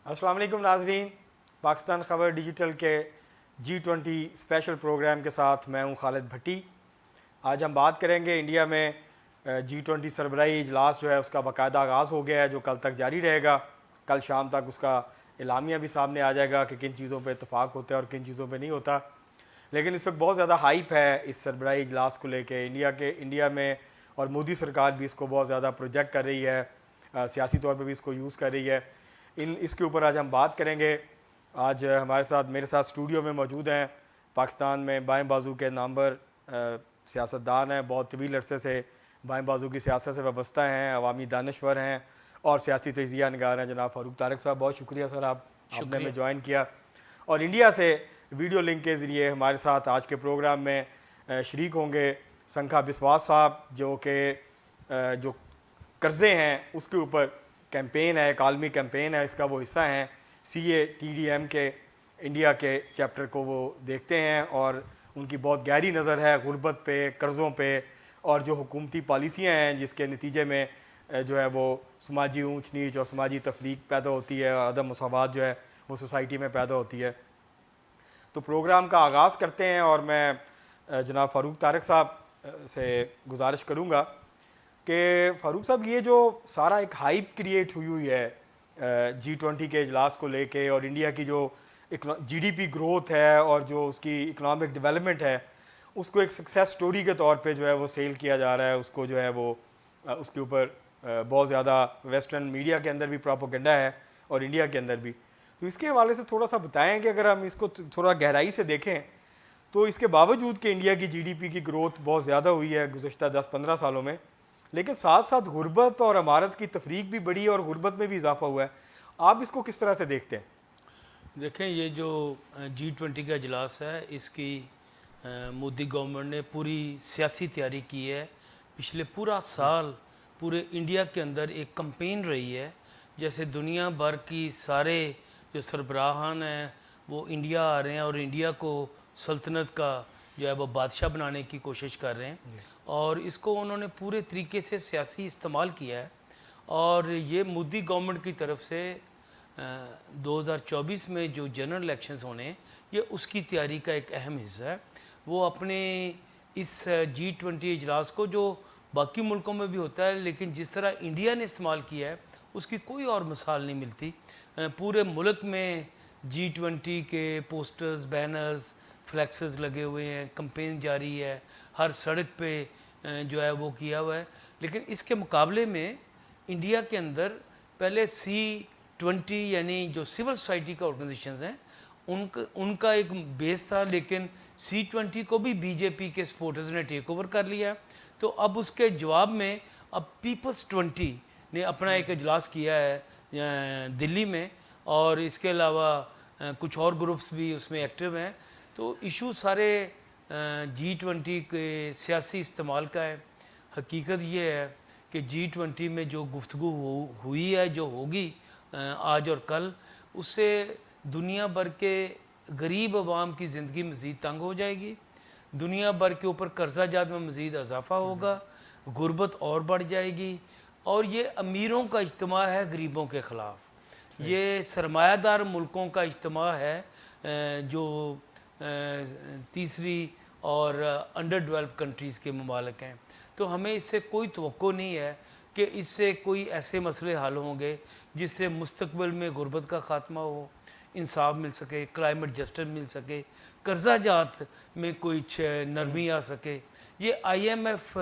अस्सलाम वालेकुम नाजरीन। पाकिस्तान ख़बर डिजिटल के G20 स्पेशल प्रोग्राम के साथ मैं हूं खालिद भट्टी। आज हम बात करेंगे इंडिया में G20 सरबराही इजलास जो है उसका बाकायदा आगाज़ हो गया है, जो कल तक जारी रहेगा। कल शाम तक उसका एलामिया भी सामने आ जाएगा कि किन चीज़ों पर इतफ़ाक़ होता है और किन चीज़ों पर नहीं होता। लेकिन इस वक्त बहुत ज़्यादा हाइप है इस सरबराही इजलास को लेके इंडिया में, और मोदी सरकार भी इसको बहुत ज़्यादा प्रोजेक्ट कर रही है, सियासी तौर पर भी इसको यूज़ कर रही है। इसके ऊपर आज हम बात करेंगे। आज हमारे साथ मेरे साथ स्टूडियो में मौजूद हैं पाकिस्तान में बाएं बाजू के नामवर सियासतदान हैं, बहुत तवील अरसे से बाएं बाजू की सियासत से वाबस्ता हैं, अवामी दानश्वर हैं और सियासी तजिया निगार हैं। जनाब फ़ारूक तारिक साहब, बहुत शुक्रिया सर आपने हमें ज्वाइन किया। और इंडिया से वीडियो लिंक के ज़रिए हमारे साथ आज के प्रोग्राम में शरीक होंगे संखा बिस्वास साहब, जो कर्ज़े हैं उसके ऊपर कैंपेन है, एक आलमी कैंपेन है, इसका वो हिस्सा हैं। CATDM के इंडिया के चैप्टर को वो देखते हैं और उनकी बहुत गहरी नज़र है गुर्बत पे, कर्ज़ों पे और जो हुकूमती पॉलिसियाँ हैं जिसके नतीजे में जो है वो समाजी ऊंच नीच और समाजी तफरीक पैदा होती है और अदम मसावात जो है वो सोसाइटी में पैदा होती है। तो प्रोग्राम का आगाज़ करते हैं और मैं जनाब फ़ारूक तारिक साहब से गुजारिश करूँगा कि फ़ारूक साहब, ये जो सारा एक हाइप क्रिएट हुई है G20 के इजलास को लेके, और इंडिया की जो GDP ग्रोथ है और जो उसकी इकनॉमिक डेवलपमेंट है उसको एक सक्सेस स्टोरी के तौर पे जो है वो सेल किया जा रहा है, उसको जो है वो उसके ऊपर बहुत ज़्यादा वेस्टर्न मीडिया के अंदर भी प्रोपेगेंडा है और इंडिया के अंदर भी। तो इसके हवाले से थोड़ा सा बताएं कि अगर हम इसको थोड़ा गहराई से देखें तो इसके बावजूद कि इंडिया की GDP की ग्रोथ बहुत ज़्यादा हुई है गुज़श्ता 10-15 सालों में, लेकिन साथ साथ गुर्बत और अमारत की तफरीक भी बढ़ी और गुर्बत में भी इजाफा हुआ है। आप इसको किस तरह से देखते हैं? देखें, ये जो G20 का इजलास है, इसकी मोदी गवर्नमेंट ने पूरी सियासी तैयारी की है। पिछले पूरा साल पूरे इंडिया के अंदर एक कंपेन रही है, जैसे दुनिया भर की सारे जो सरबराहान हैं वो इंडिया आ रहे हैं और इंडिया को सल्तनत का जो है वो बादशाह बनाने की कोशिश कर रहे हैं, और इसको उन्होंने पूरे तरीके से सियासी इस्तेमाल किया है। और ये मोदी गवर्नमेंट की तरफ से 2024 में जो जनरल इलेक्शंस होने, ये उसकी तैयारी का एक अहम हिस्सा है। वो अपने इस G20 इजलास को, जो बाकी मुल्कों में भी होता है लेकिन जिस तरह इंडिया ने इस्तेमाल किया है उसकी कोई और मिसाल नहीं मिलती। पूरे मुल्क में G20 के पोस्टर्स, बैनर्स, फ्लैक्सेस लगे हुए हैं, कंपेन जारी है, हर सड़क पे जो है वो किया हुआ है। लेकिन इसके मुकाबले में इंडिया के अंदर पहले C20 यानी जो सिविल सोसाइटी का ऑर्गेनाइजेशंस हैं उनका एक बेस था, लेकिन C20 को भी बीजेपी के सपोर्टर्स ने टेक ओवर कर लिया है। तो अब उसके जवाब में अब पीपल्स 20 ने अपना एक इजलास किया है दिल्ली में, और इसके अलावा कुछ और ग्रुप्स भी उसमें एक्टिव हैं। तो इशू सारे G20 के सियासी इस्तेमाल का है। हकीकत ये है कि G20 में जो गुफ्तगू हुई है, जो होगी आज और कल, उससे दुनिया भर के गरीब अवाम की ज़िंदगी मज़ीद तंग हो जाएगी, दुनिया भर के ऊपर कर्जा जात में मज़ीद इजाफा होगा, गुर्बत और बढ़ जाएगी, और ये अमीरों का इज्तिमा है गरीबों के ख़िलाफ़। ये सरमायादार मुल्कों का इज्तिमा है जो तीसरी और अंडर डेवलप कंट्रीज़ के ममालिक हैं। तो हमें इससे कोई तवक्को नहीं है कि इससे कोई ऐसे मसले हल होंगे जिससे मुस्तकबिल में गुर्बत का ख़ात्मा हो, इंसाफ मिल सके, क्लाइमेट जस्टिस मिल सके, कर्जा जात में कोई नरमी आ सके। ये IMF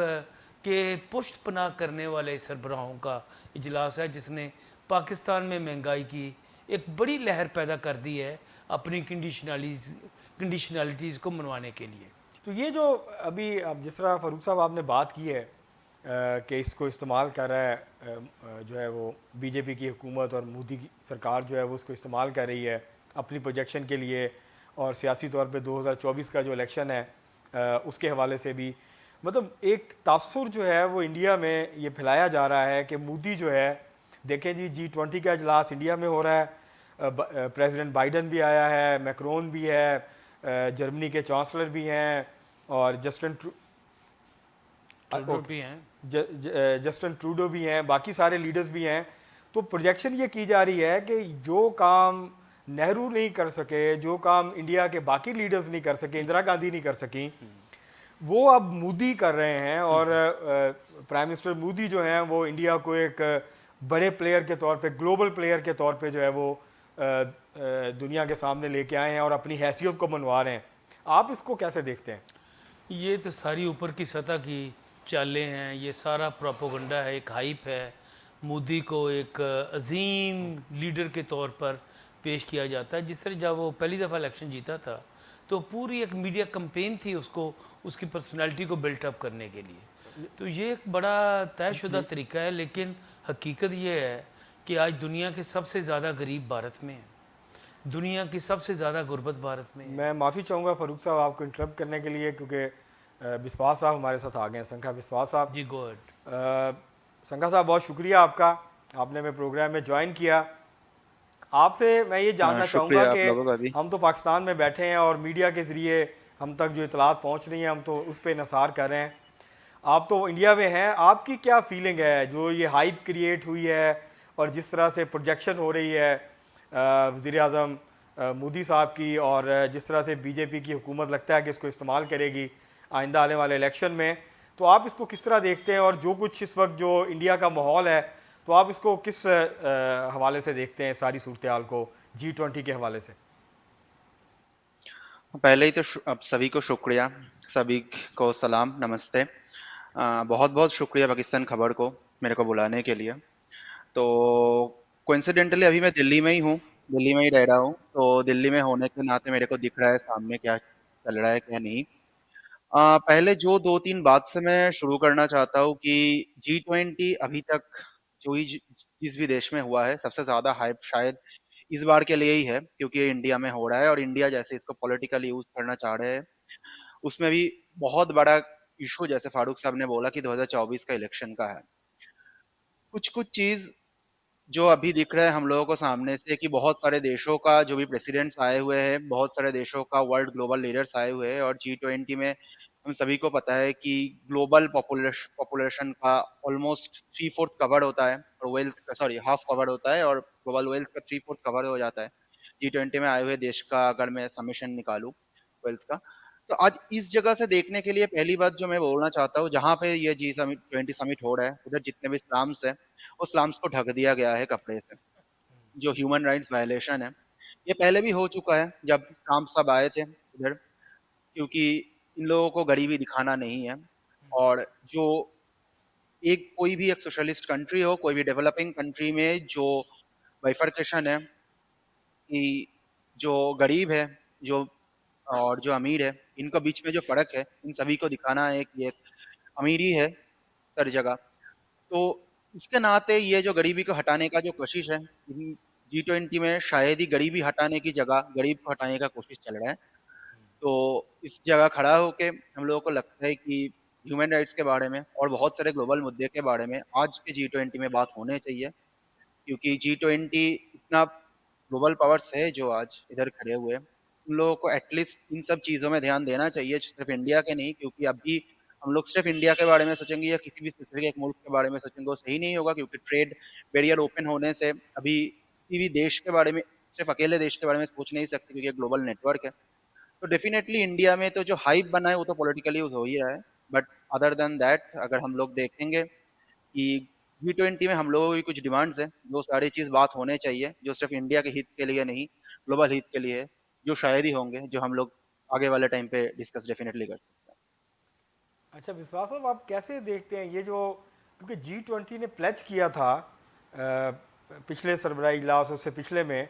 के पुष्ट पनाह करने वाले सरबराहों का इजलास है जिसने पाकिस्तान में महंगाई की एक बड़ी लहर पैदा कर दी है अपनी कंडीशनलिटीज़ को मनवाने के लिए। तो ये जो अभी अब जिस तरह फ़ारूक साहब आपने बात की है कि इसको इस्तेमाल कर रहा है जो है वो बीजेपी की हुकूमत और मोदी की सरकार जो है वो उसको इस्तेमाल कर रही है अपनी प्रोजेक्शन के लिए, और सियासी तौर पे 2024 का जो इलेक्शन है उसके हवाले से भी, मतलब एक तासुर जो है वो इंडिया में ये फैलाया जा रहा है कि मोदी जो है, देखें जी G20 का इजलास इंडिया में हो रहा है, प्रेसिडेंट बाइडन भी आया है, मैक्रोन भी है, जर्मनी के चांसलर भी हैं, और ट्रूडो भी हैं। जस्टिन ट्रूडो भी हैं, बाकी सारे लीडर्स भी हैं। तो प्रोजेक्शन ये की जा रही है कि जो काम नेहरू नहीं कर सके, जो काम इंडिया के बाकी लीडर्स नहीं कर सके, इंदिरा गांधी नहीं कर सकी, वो अब मोदी कर रहे हैं। और प्राइम मिनिस्टर मोदी जो हैं वो इंडिया को एक बड़े प्लेयर के तौर पे, ग्लोबल प्लेयर के तौर पे जो है वो दुनिया के सामने लेके आए हैं और अपनी हैसियत को मनवा रहे हैं। आप इसको कैसे देखते हैं? ये तो सारी ऊपर की सतह की चालें हैं, ये सारा प्रोपोगंडा है, एक हाइप है। मोदी को एक अजीम लीडर के तौर पर पेश किया जाता है। जिस तरह जब वो पहली दफ़ा इलेक्शन जीता था तो पूरी एक मीडिया कैंपेन थी उसको, उसकी पर्सनालिटी को बिल्टअप करने के लिए। तो ये एक बड़ा तयशुदा तरीका है, लेकिन हकीकत ये है कि आज दुनिया के सबसे ज़्यादा गरीब भारत में है, दुनिया की सबसे ज़्यादा गुर्बत भारत में है। मैं माफ़ी चाहूँगा फारूक साहब आपको इंटरप्ट करने के लिए, क्योंकि विश्वास साहब हमारे साथ आ गए हैं, संखा विश्वास साहब। जी गो अहेड। संखा साहब बहुत शुक्रिया आपका, आपने मेरे प्रोग्राम में ज्वाइन किया। आपसे मैं ये जानना चाहूँगा शुक्रिया आप कि लोगों का भी। हम तो पाकिस्तान में बैठे हैं और मीडिया के ज़रिए हम तक जो इतलात पहुँच रही हैं हम तो उस पर निसार कर रहे हैं। आप तो इंडिया में हैं, आपकी क्या फीलिंग है जो ये हाइप क्रिएट हुई है और जिस तरह से प्रोजेक्शन हो रही है वज़ीर आज़म मोदी साहब की, और जिस तरह से बीजेपी की हुकूमत लगता है कि इसको इस्तेमाल करेगी आइंदा आने वाले इलेक्शन में, तो आप इसको किस तरह देखते हैं? और जो कुछ इस वक्त जो इंडिया का माहौल है, तो आप इसको किस हवाले से देखते हैं सारी सूरत हाल को, G20 के हवाले से? पहले ही तो अब सभी को शुक्रिया, सभी को सलाम, नमस्ते। बहुत बहुत शुक्रिया पाकिस्तान खबर को मेरे को बुलाने के लिए। तो कोइंसिडेंटली अभी मैं दिल्ली में ही हूँ, दिल्ली में ही रह रहा हूँ। तो दिल्ली में होने के नाते मेरे को दिख रहा है सामने क्या चल रहा है क्या नहीं। पहले जो 2-3 बात से मैं शुरू करना चाहता हूँ कि G20 अभी तक जो ही जिस भी देश में हुआ है, सबसे ज़्यादा हाइप शायद इस बार के लिए ही है, क्योंकि ये इंडिया में हो रहा है और इंडिया जैसे इसको पॉलिटिकली यूज़ करना चाह रहे हैं। उसमें भी बहुत बड़ा इश्यू, जैसे फारूक साहब ने बोला कि 2024 का इलेक्शन का है। कुछ-कुछ चीज़ जो अभी दिख रहा है हम लोगों को सामने से कि बहुत सारे देशों का जो भी प्रेसिडेंट्स आए हुए हैं, बहुत सारे देशों का वर्ल्ड ग्लोबल लीडर्स आए हुए हैं और G20 में हम सभी को पता है कि ग्लोबल पॉपुलेशन का ऑलमोस्ट 3/4 कवर होता है और वेल्थ सॉरी हाफ कवर होता है, और ग्लोबल वेल्थ का 3/4 कवर हो जाता है G20 में आए हुए देश का, अगर मैं समेशन निकालूं वेल्थ का। तो आज इस जगह से देखने के लिए पहली बात जो मैं बोलना चाहता हूँ, जहाँ पे ये G20 समिट हो रहा है उधर जितने भी स्लम्स है वो स्लम्स को ढक दिया गया है कपड़े से, जो ह्यूमन राइट्स वायलेशन है। ये पहले भी हो चुका है जब ट्रम्प सब आए थे इधर, क्योंकि इन लोगों को गरीबी दिखाना नहीं है। और जो एक कोई भी एक सोशलिस्ट कंट्री हो, कोई भी डेवलपिंग कंट्री में जो बाइफर्केशन है कि जो गरीब है जो और जो अमीर है, इनके बीच में जो फर्क है, इन सभी को दिखाना है कि ये अमीरी है सर जगह। तो इसके नाते ये जो गरीबी को हटाने का जो कोशिश है, G20 में शायद ही गरीबी हटाने की जगह गरीब को हटाने का कोशिश चल रहा है। तो इस जगह खड़ा होके हम लोगों को लगता है कि ह्यूमन राइट्स के बारे में और बहुत सारे ग्लोबल मुद्दे के बारे में आज के G20 में बात होने चाहिए, क्योंकि G20 इतना ग्लोबल पावर्स है जो आज इधर खड़े हुए हैं, उन लोगों को एटलीस्ट इन सब चीज़ों में ध्यान देना चाहिए, सिर्फ इंडिया के नहीं। क्योंकि अभी हम लोग सिर्फ इंडिया के बारे में सोचेंगे या किसी भी स्पेसिफिक एक मुल्क के बारे में सोचेंगे, वो सही नहीं होगा, क्योंकि ट्रेड बैरियर ओपन होने से अभी किसी भी देश के बारे में, सिर्फ अकेले देश के बारे में सोच नहीं सकते, क्योंकि ग्लोबल नेटवर्क है। तो डेफिनेटली इंडिया में तो जो हाइप बना है वो तो पॉलिटिकली यूज हो ही रहा है, बट अदर देन दैट अगर हम लोग देखेंगे कि G20 में हम लोगों की कुछ डिमांड्स हैं, जो सारी चीज़ बात होने चाहिए, जो सिर्फ इंडिया के हित के लिए नहीं, ग्लोबल हित के लिए है, जो शायद ही होंगे, जो हम लोग आगे वाले टाइम पे डिस्कस डेफिनेटली कर सकते हैं। अच्छा विश्वास साहब, आप कैसे देखते हैं ये जो, क्योंकि G20 ने प्लेज किया था पिछले सरबराही इजलास उससे पिछले में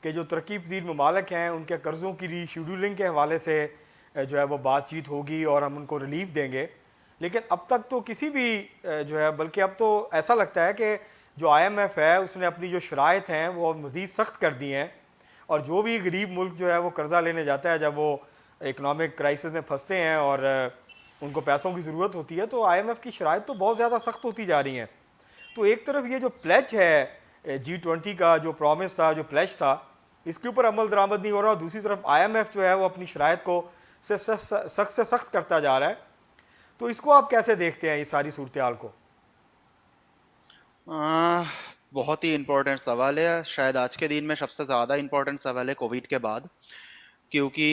कि जो तरक्की पजीर ममालिक हैं उनके कर्ज़ों की रीशेड्यूलिंग के हवाले से जो है वो बातचीत होगी और हम उनको रिलीफ देंगे। लेकिन अब तक तो किसी भी जो है, बल्कि अब तो ऐसा लगता है कि जो IMF है उसने अपनी जो शराइत हैं वो मज़ीद सख्त कर दी हैं, और जो भी गरीब मुल्क जो है वो कर्ज़ा लेने जाता है जब वो इकनॉमिक क्राइसिस में फंसते हैं और उनको पैसों की ज़रूरत होती है, तो IMF की शराइत तो बहुत ज़्यादा सख्त होती जा रही हैं। तो एक तरफ ये जो प्लेज है G20 का, जो प्रॉमिस था, जो प्लेज था, इसके ऊपर अमल दरामद नहीं हो रहा, और दूसरी तरफ IMF जो है वो अपनी शराइत को सख्त से सख्त करता जा रहा है। तो इसको आप कैसे देखते हैं, ये सारी सूरत हाल को? बहुत ही इम्पोर्टेंट सवाल है, शायद आज के दिन में सबसे ज़्यादा इम्पोर्टेंट सवाल है कोविड के बाद, क्योंकि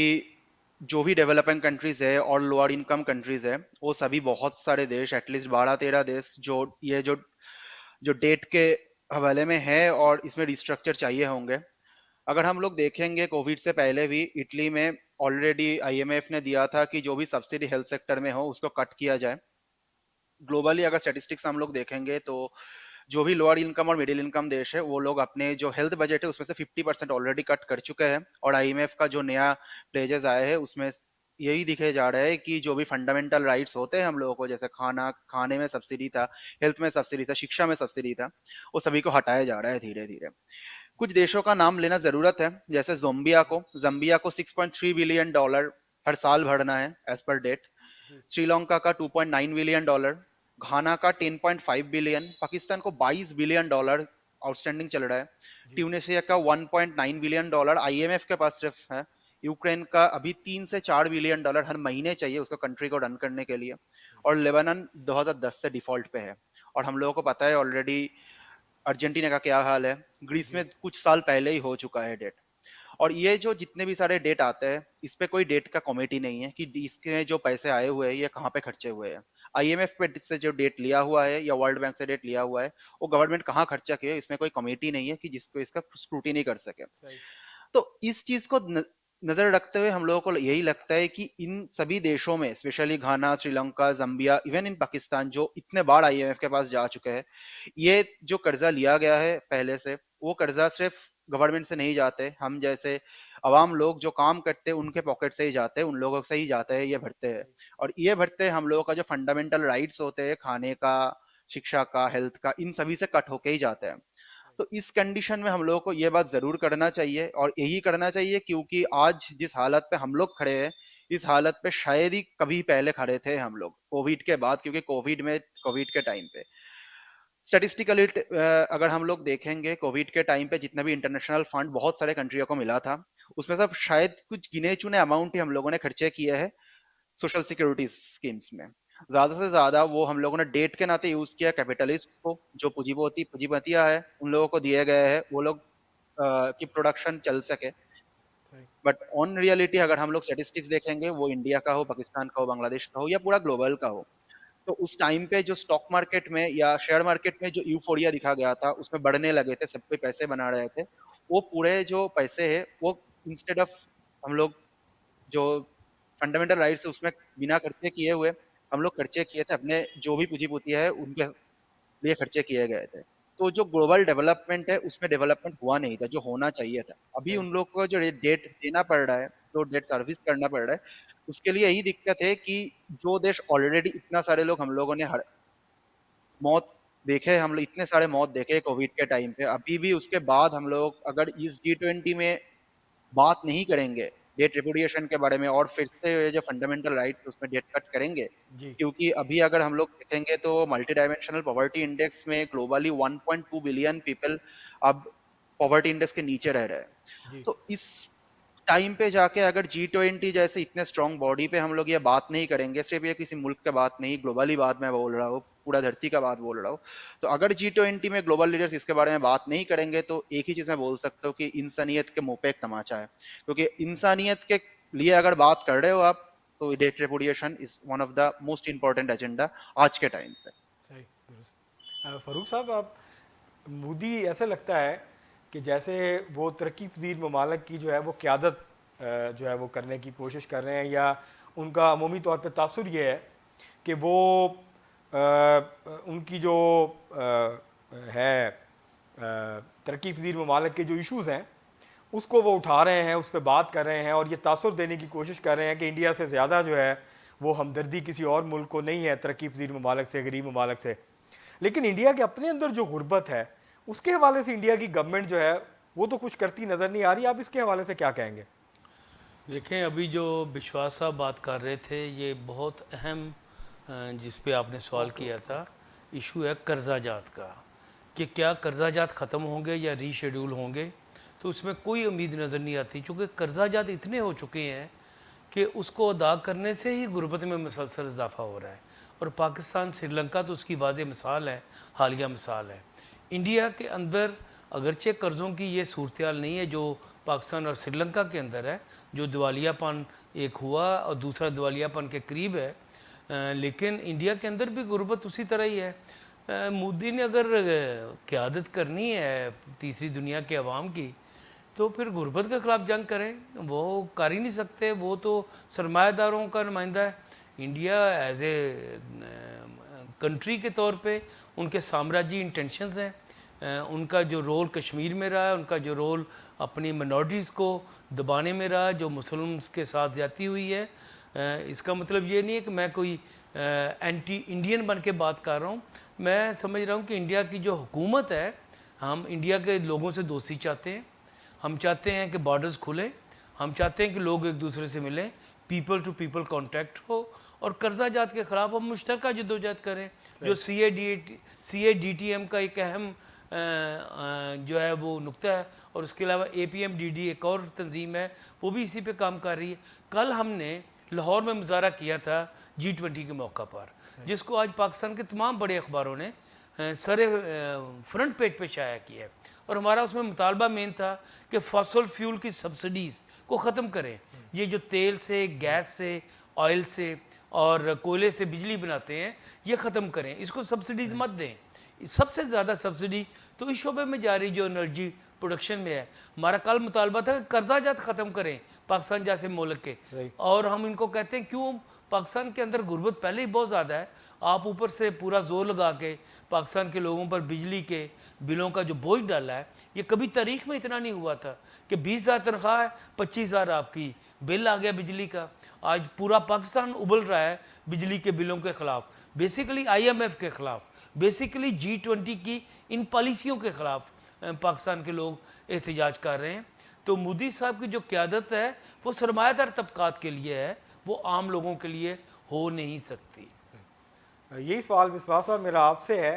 जो भी डेवलपिंग कंट्रीज है और लोअर इनकम कंट्रीज है, वो सभी बहुत सारे देश, एटलीस्ट 12-13 देश जो ये जो डेट के हवाले में है और इसमें रिस्ट्रक्चर चाहिए होंगे। अगर हम लोग देखेंगे कोविड से पहले भी इटली में ऑलरेडी आईएमएफ ने दिया था कि जो भी सब्सिडी हेल्थ सेक्टर में हो उसको कट किया जाए। ग्लोबली अगर स्टैटिस्टिक्स हम लोग देखेंगे तो जो भी लोअर इनकम और मिडिल इनकम देश है वो लोग अपने जो हेल्थ बजट है उसमें से 50% ऑलरेडी कट कर चुके हैं। और आईएमएफ का जो नया प्लेजेस आए हैं उसमें यही दिखे जा रहा है कि जो भी फंडामेंटल राइट्स होते हैं हम लोगों को, जैसे खाने में सब्सिडी था, हेल्थ में सब्सिडी था, शिक्षा में सब्सिडी था, वो सभी को हटाया जा रहा है धीरे धीरे। कुछ देशों का नाम लेना जरूरत है, जैसे जम्बिया को $6.3 बिलियन हर साल भरना है एज पर डेट। जी श्रीलंका का $2.9 बिलियन, घाना का 10.5 बिलियन, पाकिस्तान को $22 बिलियन आउटस्टैंडिंग चल रहा है, जी ट्यूनिशिया का $1.9 बिलियन आईएमएफ के पास सिर्फ है, यूक्रेन का अभी $3 से $4 बिलियन हर महीने चाहिए उसको कंट्री को रन करने के लिए, और लेबनान 2010 से डिफॉल्ट पे है। और हम लोगों को पता है ऑलरेडी अर्जेंटीना का क्या हाल है, ग्रीस जी में कुछ साल पहले ही हो चुका है डेट। और ये जो जितने भी सारे डेट आते हैं इस पे कोई डेट का कमेटी नहीं है कि इसके जो पैसे आए हुए हैं ये कहाँ पे खर्चे हुए हैं। आईएमएफ पे से जो डेट लिया हुआ है या वर्ल्ड बैंक से डेट लिया हुआ है वो गवर्नमेंट कहाँ खर्चा किया है, इसमें कोई कमेटी नहीं है कि जिसको इसका स्क्रूटिनी कर सके। सही तो इस चीज को नजर रखते हुए हम लोगों को यही लगता है कि इन सभी देशों में, specially Ghana, Sri Lanka, Zambia, even in Pakistan जो इतने बार आईएमएफ के पास जा चुके हैं, ये जो कर्जा लिया गया है पहले से, वो कर्जा सिर्फ गवर्नमेंट से नहीं जाते, हम जैसे आवाम लोग जो काम करते हैं उनके पॉकेट से ही जाते हैं, उन लोगों से ही जाते हैं, ये भरते हैं। सही और ये भरते हम लोगों का जो फंडामेंटल राइट्स होते हैं, खाने का, शिक्षा का, हेल्थ का, इन सभी से कट होके ही जाते हैं। तो इस कंडीशन में हम लोगों को ये बात जरूर करना चाहिए, और यही करना चाहिए क्योंकि आज जिस हालत पे हम लोग खड़े हैं, इस हालत पे शायद ही कभी पहले खड़े थे हम लोग कोविड के बाद, क्योंकि कोविड के टाइम पे स्टैटिस्टिकली अगर हम लोग देखेंगे कोविड के टाइम पे जितना भी इंटरनेशनल फंड बहुत सारे कंट्रियों को मिला था, उसमें सब शायद कुछ गिने चुने अमाउंट ही हम लोगों ने खर्चे किए हैं सोशल सिक्योरिटी स्कीम्स में। ज्यादा से ज्यादा वो हम लोगों ने डेट के नाते यूज किया कैपिटलिस्ट को, जो पूंजीपतियां है उन लोगों को दिए गए हैं, वो लोग की प्रोडक्शन चल सके। सही बट ऑन रियलिटी अगर हम लोग स्टेटिस्टिक्स देखेंगे, वो इंडिया का हो, पाकिस्तान का हो, बांग्लादेश का हो, या पूरा ग्लोबल का हो, तो उस टाइम पे जो स्टॉक मार्केट में या शेयर मार्केट में जो यूफोरिया दिखा गया था, उसमें बढ़ने लगे थे, सब कोई पैसे बना रहे थे, वो पूरे जो पैसे है वो इंस्टेड ऑफ हम लोग जो फंडामेंटल राइट्स है उसमें बिना खर्चे किए हुए हम लोग खर्चे किए थे अपने जो भी पूंजीपति है उनके लिए खर्चे किए गए थे। तो जो ग्लोबल डेवलपमेंट है उसमें डेवलपमेंट हुआ नहीं था जो होना चाहिए था। अभी सही उन लोग को जो डेट देना पड़ रहा है, जो डेट सर्विस करना पड़ रहा है, उसके लिए यही दिक्कत है कि जो देश ऑलरेडी इतना सारे लोग हम लोगों ने मौत देखे, हम लोग इतने सारे मौत देखे कोविड के टाइम पे, अभी भी उसके बाद हम लोग अगर इस G20 में बात नहीं करेंगे डेट रिपुडिएशन के बारे में, और फिर से ये जो फंडामेंटल राइट्स उसमें डेट कट करेंगे, जी क्योंकि अभी अगर हम लोग देखेंगे तो मल्टी डायमेंशनल पॉवर्टी इंडेक्स में ग्लोबली 1.2 बिलियन पीपल अब पॉवर्टी इंडेक्स के नीचे रह रहे हैं। जी तो इस टाइम पे जाके अगर G20 जैसे इतने स्ट्रांग बॉडी पे हम लोग ये बात नहीं करेंगे, सिर्फ ये किसी मुल्क के बात नहीं, ग्लोबली बात मैं बोल रहा हूँ, पूरा धरती का बात बोल रहा हूँ, तो अगर G20 में ग्लोबल लीडर्स इसके बारे में बात नहीं करेंगे तो एक ही चीज मैं बोल सकता हूँ कि इंसानियत के मुंह पे एक तमाचा है। क्योंकि इंसानियत के लिए अगर बात कर रहे हो आप, तो debt repudiation is one of the most important agenda आज के टाइम पे। सही दुरुस्त। फ़ारूक साहब, आप मोदी ऐसा लगता है कि जैसे वो तरक्की पजीर ममालक की जो है वो क़यादत जो है वो करने की कोशिश कर रहे हैं, या उनका अमूमी तौर पे तासुर ये है कि वो उनकी जो है तरक्की पजीर ममालक के जो इशूज़ हैं उसको वो उठा रहे हैं, उस पर बात कर रहे हैं, और ये तासुर देने की कोशिश कर रहे हैं कि इंडिया से ज़्यादा जो है वो हमदर्दी किसी और मुल्क को नहीं है तरक्की पजीर ममालक से, गरीब ममालक से। लेकिन इंडिया के अपने अंदर जो गुर्बत है उसके हवाले से इंडिया की गवर्नमेंट जो है वो तो कुछ करती नज़र नहीं आ रही। आप इसके हवाले से क्या कहेंगे? देखें, अभी जो विश्वास साहब बात कर रहे थे ये बहुत अहम जिस पे आपने सवाल किया था, इशू है कर्जाजात का, कि क्या कर्जाजात ख़त्म होंगे या रीशेड्यूल होंगे। तो उसमें कोई उम्मीद नज़र नहीं आती, क्योंकि कर्जाजात इतने हो चुके हैं कि उसको अदा करने से ही गुर्बत में मुसलसल इजाफा हो रहा है। और पाकिस्तान, श्रीलंका तो उसकी वाज़ेह मिसाल है, हालिया मिसाल है। इंडिया के अंदर अगरचे कर्ज़ों की ये सूरत हाल नहीं है जो पाकिस्तान और श्रीलंका के अंदर है, जो दिवालियापन एक हुआ और दूसरा दिवालियापन के करीब है। लेकिन इंडिया के अंदर भी गुर्बत उसी तरह ही है। मोदी ने अगर क़यादत करनी है तीसरी दुनिया के अवाम की, तो फिर गुर्बत के ख़िलाफ़ जंग करें। वो कर ही नहीं सकते, वो तो सरमायादारों का नुमाइंदा है। इंडिया एज ए कंट्री के तौर पे उनके साम्राज्य इंटेंशंस हैं। उनका जो रोल कश्मीर में रहा है, उनका जो रोल अपनी मिनॉरिटीज़ को दबाने में रहा है, जो मुसलमानों के साथ ज़्यादती हुई है, इसका मतलब ये नहीं है कि मैं कोई एंटी इंडियन बन के बात कर रहा हूँ। मैं समझ रहा हूँ कि इंडिया की जो हुकूमत है, हम इंडिया के लोगों से दोस्ती चाहते हैं, हम चाहते हैं कि बॉर्डर्स खुलें, हम चाहते हैं कि लोग एक दूसरे से मिलें, पीपल टू पीपल कांटेक्ट हो, और कर्जा जात के ख़िलाफ़ हम मुश्तरका जद्दोजहद करें। जो CADTM का एक अहम जो है वो नुक्ता है, और उसके अलावा APMDD एक और तंजीम है, वो भी इसी पे काम कर रही है। कल हमने लाहौर में मुजाहरा किया था G20 के मौका पर, जिसको आज पाकिस्तान के तमाम बड़े अखबारों ने सरे फ्रंट पेज पे शाया किया है। और हमारा उसमें मुतालबा मेन था कि फॉसल फ्यूल की सब्सिडीज़ को ख़त्म करें। ये जो तेल से, गैस से, ऑयल से और कोयले से बिजली बनाते हैं, ये ख़त्म करें, इसको सब्सिडीज़ मत दें। सबसे ज़्यादा सब्सिडी तो इस शोबे में जा रही जो एनर्जी प्रोडक्शन में है। हमारा कल मुतालबा था कि कर्जा जात ख़त्म करें पाकिस्तान जैसे मुल्क के, और हम इनको कहते हैं क्यों, पाकिस्तान के अंदर गुर्बत पहले ही बहुत ज़्यादा है, आप ऊपर से पूरा जोर लगा के पाकिस्तान के लोगों पर बिजली के बिलों का जो बोझ डाला है, ये कभी तारीख में इतना नहीं हुआ था कि 20,000 तनख्वाह है, 25,000 आपकी बिल आ गया बिजली का। आज पूरा पाकिस्तान उबल रहा है बिजली के बिलों के ख़िलाफ़, बेसिकली IMF के ख़िलाफ़, बेसिकली G20 की इन पॉलिसियों के ख़िलाफ़ पाकिस्तान के लोग एहतजाज कर रहे हैं। तो मोदी साहब की जो क़यादत है वो सरमायादार तबकात के लिए है, वो आम लोगों के लिए हो नहीं सकती। यही सवाल मिसबा साहब मेरा आपसे है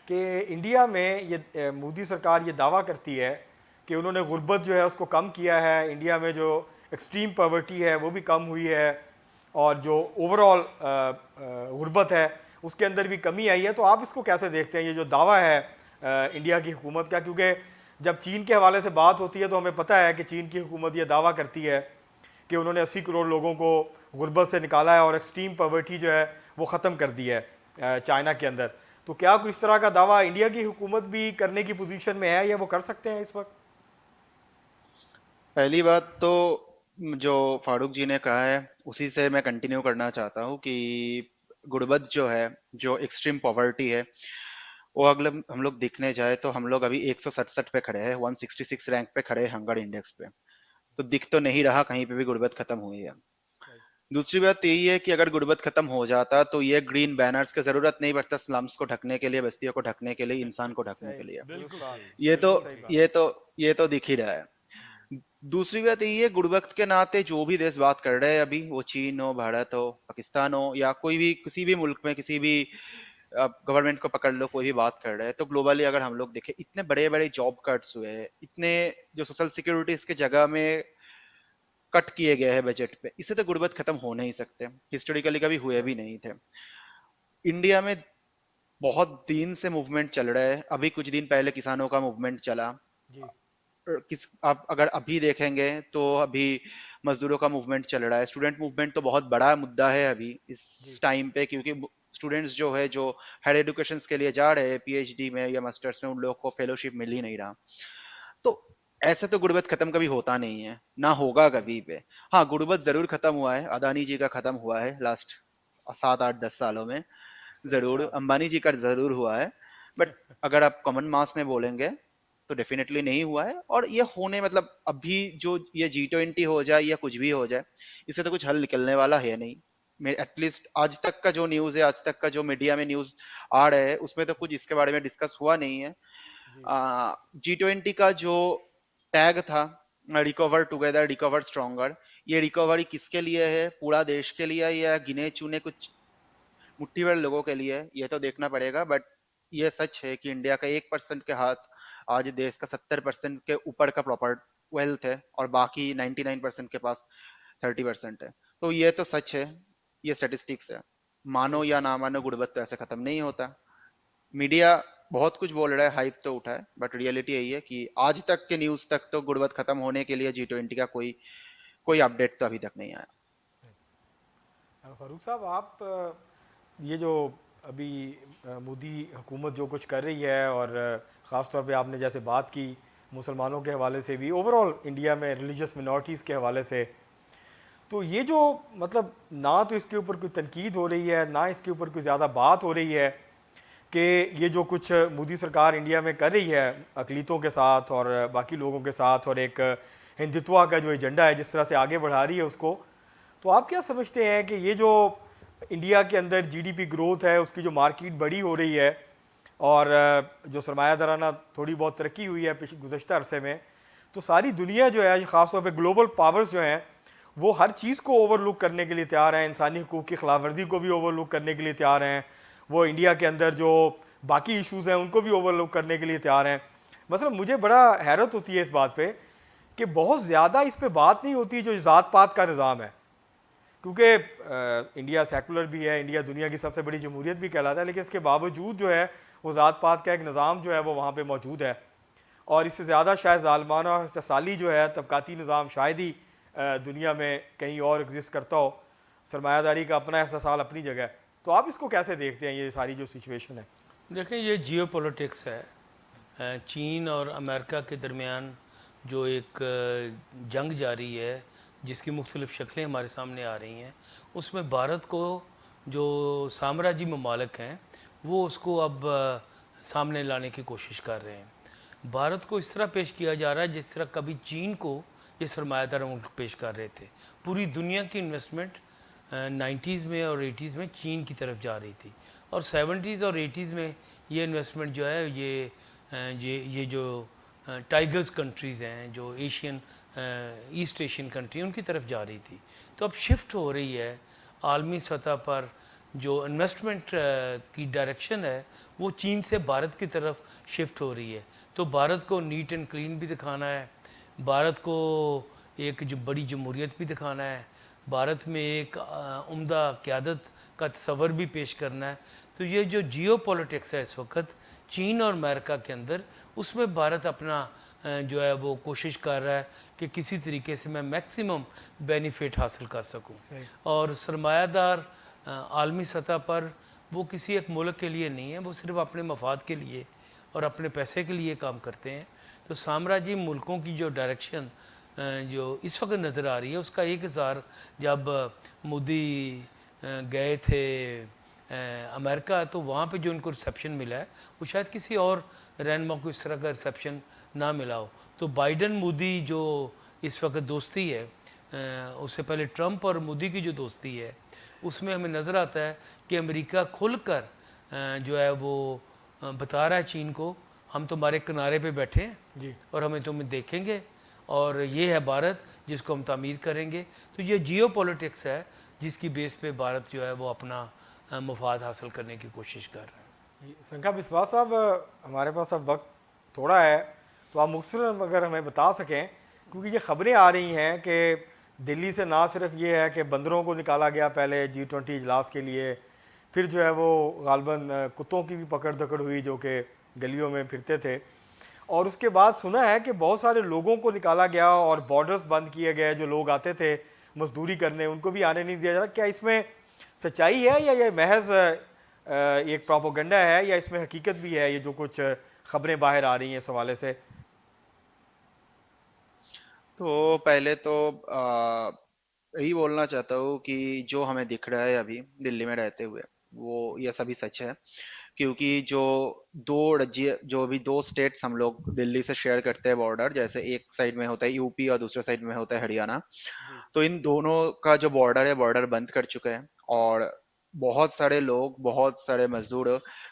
कि इंडिया में ये मोदी सरकार ये दावा करती है कि उन्होंने गुर्बत जो है उसको कम किया है, इंडिया में जो एक्सट्रीम पॉवर्टी है वो भी कम हुई है, और जो ओवरऑल गुर्बत है उसके अंदर भी कमी आई है। तो आप इसको कैसे देखते हैं, ये जो दावा है इंडिया की हुकूमत का? क्योंकि जब चीन के हवाले से बात होती है तो हमें पता है कि चीन की हुकूमत ये दावा करती है कि उन्होंने 80 करोड़ लोगों को गुर्बत से निकाला है और एक्सट्रीम पॉवर्टी जो है वो ख़त्म कर दी है चाइना के अंदर। तो क्या कोई इस तरह का दावा इंडिया की हुकूमत भी करने की पोजीशन में है, या वो कर सकते हैं इस वक्त? पहली बात तो जो फारूक जी ने कहा है उसी से मैं कंटिन्यू करना चाहता हूँ कि गुर्बत जो है, जो एक्सट्रीम पॉवर्टी है, वो अगर हम लोग देखने जाए तो हम लोग अभी 167 पे खड़े हैं, 166 रैंक पे खड़े हैं हंगर इंडेक्स पे। तो दिख तो नहीं रहा कहीं पे भी गुर्बत खत्म हुई है। दूसरी बात यही है कि अगर गुर्बत खत्म हो जाता तो ये ग्रीन बैनर्स की जरूरत नहीं पड़ता, स्लम्स को ढकने के लिए, बस्तियों को ढकने के लिए, इंसान को ढकने सही, के लिए। दुरुस्त बात, ये तो बिल्कुल सही बात। ये तो ये तो दिख ही रहा है। दूसरी बात यही है, गुर्बत के नाते जो भी देश बात कर रहे हैं अभी, वो चीन हो, भारत हो, पाकिस्तान हो, या कोई भी किसी भी मुल्क में किसी भी गवर्नमेंट को पकड़ लो, कोई भी बात कर रहे हैं, तो ग्लोबली अगर हम लोग देखें, इतने बड़े बड़े जॉब कट्स हुए हैं, इतने जो सोशल सिक्योरिटी इसके जगह में कट किए गए हैं बजट पे, इससे तो गुर्बत खत्म हो नहीं सकते, हिस्टोरिकली कभी हुए भी नहीं थे। इंडिया में बहुत दिन से मूवमेंट चल रहा है, अभी कुछ दिन पहले किसानों का मूवमेंट चला। जी किस आप अगर अभी देखेंगे तो अभी मजदूरों का मूवमेंट चल रहा है, स्टूडेंट मूवमेंट तो बहुत बड़ा मुद्दा है अभी इस जी टाइम पे, क्योंकि स्टूडेंट्स जो है जो हायर एजुकेशन के लिए जा रहे हैं PhD में या मास्टर्स में, उन लोगों को फेलोशिप मिल ही नहीं रहा। तो ऐसे तो गुर्बत खत्म कभी होता नहीं है, ना होगा कभी पे। हाँ, गुर्बत जरूर खत्म हुआ है, अदानी जी का खत्म हुआ है लास्ट 7 8 10 सालों में, सही जरूर कहा अंबानी जी का जरूर हुआ है। बट अगर आप कॉमन मास में बोलेंगे तो डेफिनेटली नहीं हुआ है। और ये होने मतलब अभी जो ये G20 हो जाए या कुछ भी हो जाए, इससे तो कुछ हल निकलने वाला है नहीं। मैं एटलीस्ट आज तक का जो न्यूज है, आज तक का जो मीडिया में न्यूज आ रहे हैं, उसमें तो कुछ इसके बारे में डिस्कस हुआ नहीं है। जी G20 का जो टैग था, रिकवर टुगेदर रिकवर स्ट्रॉन्गर, ये रिकवरी किसके लिए है, पूरा देश के लिए या गिने चुने कुछ मुट्ठी भर लोगों के लिए, ये तो देखना पड़ेगा। बट ये सच है कि इंडिया का 1% के हाथ आज देश का 70% के ऊपर का प्रॉपर वेल्थ है, और बाकी 99% के पास 30% है। तो ये तो सच है, ये स्टेटिस्टिक्स है। मानो सही या बात। ना मानो, गुर्बत तो ऐसे खत्म नहीं होता। मीडिया बहुत कुछ बोल रहा है, हाइप तो उठा है, बट रियलिटी यही है कि आज तक के न्यूज तक तो गुड़बत खत्म होने के लिए G20 का कोई कोई अपडेट तो अभी तक नहीं आया। फारूक साहब, आप ये जो अभी मोदी हुकूमत जो कुछ कर रही है, और ख़ास तौर पे आपने जैसे बात की मुसलमानों के हवाले से भी, ओवरऑल इंडिया में रिलीजियस मिनॉरिटीज़ के हवाले से, तो ये जो मतलब ना तो इसके ऊपर कोई तनकीद हो रही है, ना इसके ऊपर कोई ज़्यादा बात हो रही है कि ये जो कुछ मोदी सरकार इंडिया में कर रही है अकलीतों के साथ और बाकी लोगों के साथ, और एक हिंदुत्व का जो एजेंडा है जिस तरह से आगे बढ़ा रही है उसको, तो आप क्या समझते हैं कि ये जो इंडिया के अंदर जीडीपी ग्रोथ है, उसकी जो मार्केट बड़ी हो रही है, और जो सरमायादाराना थोड़ी बहुत तरक्की हुई है पिछले गुज़श्ता अरसे में, तो सारी दुनिया जो है ख़ास तौर पे ग्लोबल पावर्स जो हैं वो हर चीज़ को ओवरलुक करने के लिए तैयार हैं, इंसानी हकूक़ की खिलाफ वर्जी को भी ओवरलुक करने के लिए तैयार हैं, वो इंडिया के अंदर जो बाकी इश्यूज़ हैं उनको भी ओवरलुक करने के लिए तैयार हैं। मतलब मुझे बड़ा हैरत होती है इस बात पे कि बहुत ज़्यादा इस पे बात नहीं होती जो ज़ात पात का निज़ाम है, क्योंकि इंडिया सेकुलर भी है, इंडिया दुनिया की सबसे बड़ी जमहूरियत भी कहलाता है, लेकिन इसके बावजूद जो है वो ज़ात पात का एक निज़ाम जो है वो वहाँ पे मौजूद है, और इससे ज़्यादा शायद ज़ालमाना और इस्तिसाली जो है तबकाती निज़ाम शायद ही दुनिया में कहीं और एग्जिस्ट करता हो। सरमायादारी का अपना इस्तेसाल अपनी जगह है। तो आप इसको कैसे देखते हैं, ये सारी जो सिचुएशन है? देखें, ये जियो पॉलिटिक्स है। चीन और अमेरिका के दरमियान जो एक जंग जारी है, जिसकी मुख्तलिफ़ शक्लें हमारे सामने आ रही हैं, उसमें भारत को जो साम्राज्यी ममालिक हैं वो उसको अब सामने लाने की कोशिश कर रहे हैं। भारत को इस तरह पेश किया जा रहा है जिस तरह कभी चीन को ये सरमायादार मुल्क पेश कर रहे थे। पूरी दुनिया की इन्वेस्टमेंट 90s में और 80s में चीन की तरफ जा रही थी, और 70s और 80s में ये इन्वेस्टमेंट जो है ये जो टाइगर्स कंट्रीज़ हैं, जो एशियन ईस्ट एशियन कंट्री, उनकी तरफ जा रही थी। तो अब शिफ्ट हो रही है आलमी सतह पर, जो इन्वेस्टमेंट की डायरेक्शन है वो चीन से भारत की तरफ शिफ्ट हो रही है। तो भारत को नीट एंड क्लीन भी दिखाना है, भारत को एक जो बड़ी जमहूरियत भी दिखाना है, भारत में एक उम्दा क़यादत का तस्वर भी पेश करना है। तो ये जो जियो पॉलिटिक्स है इस वक्त चीन और अमेरिका के अंदर, उसमें भारत अपना जो है वो कोशिश कर रहा है कि किसी तरीके से मैं मैक्सिमम बेनिफिट हासिल कर सकूं। और सरमायादार आलमी सतह पर वो किसी एक मुल्क के लिए नहीं है, वो सिर्फ अपने मफाद के लिए और अपने पैसे के लिए काम करते हैं। तो साम्राज्यी मुल्कों की जो डायरेक्शन जो इस वक्त नज़र आ रही है, उसका एक इज़हार जब मोदी गए थे अमेरिका, तो वहाँ पे जो उनको रिसेप्शन मिला है वो शायद किसी और रहनुमा को इस तरह का रिसेप्शन ना मिला हो। तो बाइडन मोदी जो इस वक्त दोस्ती है, उससे पहले ट्रंप और मोदी की जो दोस्ती है, उसमें हमें नज़र आता है कि अमेरिका खुलकर जो है वो बता रहा है चीन को, हम तुम्हारे किनारे पे बैठे हैं जी। और हमें तुम्हें देखेंगे, और ये है भारत जिसको हम तामीर करेंगे। तो ये जियो पॉलिटिक्स है जिसकी बेस पे भारत जो है वो अपना मफाद हासिल करने की कोशिश कर रहा है। संख्या बिस्वास साहब, हमारे पास अब वक्त थोड़ा है, तो आप मुख्तसर अगर हमें बता सकें, क्योंकि ये ख़बरें आ रही हैं कि दिल्ली से ना सिर्फ ये है कि बंदरों को निकाला गया पहले G20 इजलास के लिए, फिर जो है वो गालबन कुत्तों की भी पकड़ दकड़ हुई जो कि गलियों में फिरते थे, और उसके बाद सुना है कि बहुत सारे लोगों को निकाला गया और बॉर्डर्स बंद किए गए, जो लोग आते थे मजदूरी करने उनको भी आने नहीं दिया जा रहा। क्या इसमें सच्चाई है या ये महज एक प्रोपोगंडा है, या इसमें हकीकत भी है, ये जो कुछ खबरें बाहर आ रही हैं इस हवाले से? तो पहले तो यही बोलना चाहता हूँ कि जो हमें दिख रहा है अभी दिल्ली में रहते हुए, वो ये सभी सच है। क्योंकि जो दो राज्य, जो भी दो स्टेट्स हम लोग दिल्ली से शेयर करते हैं बॉर्डर, जैसे एक साइड में होता है यूपी और दूसरे साइड में होता है हरियाणा, जी। तो इन दोनों का जो बॉर्डर है, बॉर्डर बंद कर चुके हैं। और बहुत सारे लोग, बहुत सारे मजदूर